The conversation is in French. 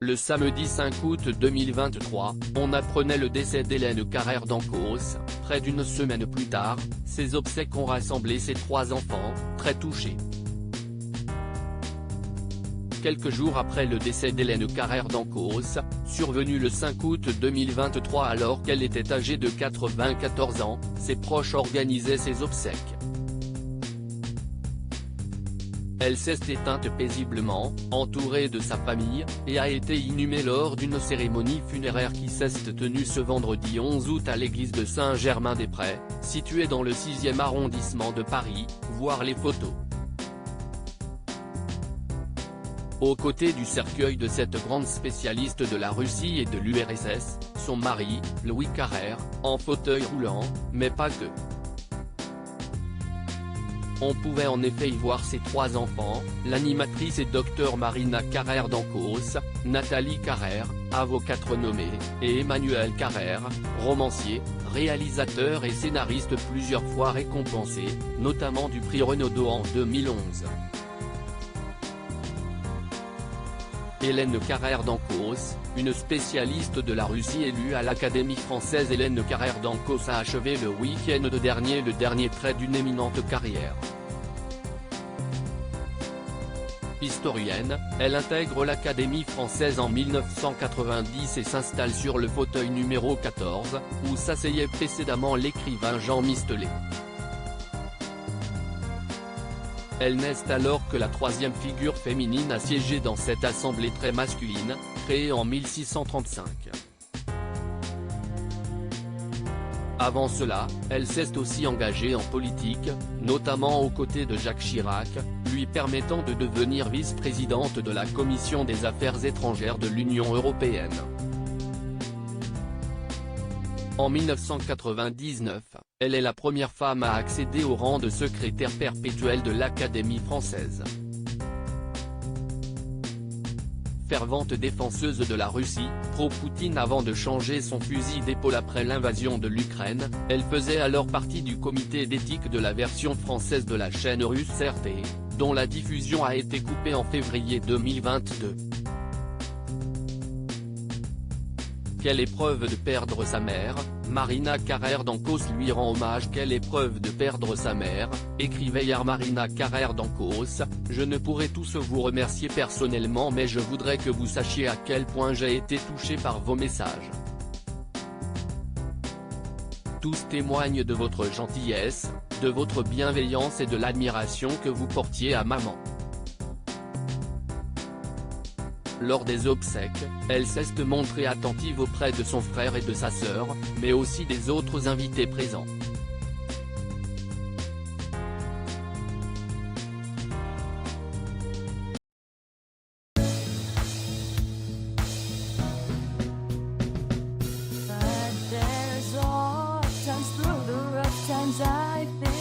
Le samedi 5 août 2023, on apprenait le décès d'Hélène Carrère d'Ancos. Près d'une semaine plus tard, ses obsèques ont rassemblé ses 3 enfants, très touchés. Quelques jours après le décès d'Hélène Carrère d'Ancos, survenu le 5 août 2023 alors qu'elle était âgée de 94 ans, ses proches organisaient ses obsèques. Elle s'est éteinte paisiblement, entourée de sa famille, et a été inhumée lors d'une cérémonie funéraire qui s'est tenue ce vendredi 11 août à l'église de Saint-Germain-des-Prés, située dans le 6e arrondissement de Paris, voir les photos. Aux côtés du cercueil de cette grande spécialiste de la Russie et de l'URSS, son mari, Louis Carrère, en fauteuil roulant, mais pas que. On pouvait en effet y voir ses 3 enfants, l'animatrice et docteur Marina Carrère d'Ancos, Nathalie Carrère, avocate renommée, et Emmanuel Carrère, romancier, réalisateur et scénariste plusieurs fois récompensé, notamment du prix Renaudot en 2011. Hélène Carrère d'Ancos, une spécialiste de la Russie élue à l'Académie française. Hélène Carrère d'Ancos a achevé le week-end dernier le dernier trait d'une éminente carrière. Historienne, elle intègre l'Académie française en 1990 et s'installe sur le fauteuil numéro 14, où s'asseyait précédemment l'écrivain Jean Mistelet. Elle n'est alors que la 3e figure féminine à siéger dans cette assemblée très masculine, créée en 1635. Avant cela, elle s'est aussi engagée en politique, notamment aux côtés de Jacques Chirac, lui permettant de devenir vice-présidente de la Commission des Affaires étrangères de l'Union européenne. En 1999, elle est la première femme à accéder au rang de secrétaire perpétuelle de l'Académie française. Fervente défenseuse de la Russie, pro-Poutine avant de changer son fusil d'épaule après l'invasion de l'Ukraine, elle faisait alors partie du comité d'éthique de la version française de la chaîne russe RT, dont la diffusion a été coupée en février 2022. Quelle épreuve de perdre sa mère, Marina Carrère d'Ancos lui rend hommage. Quelle épreuve de perdre sa mère, écrivait hier Marina Carrère d'Ancos, je ne pourrai tous vous remercier personnellement mais je voudrais que vous sachiez à quel point j'ai été touchée par vos messages. Tous témoignent de votre gentillesse, de votre bienveillance et de l'admiration que vous portiez à maman. Lors des obsèques, elle s'est montrée attentive auprès de son frère et de sa sœur, mais aussi des autres invités présents. But there's all times through the rough times I think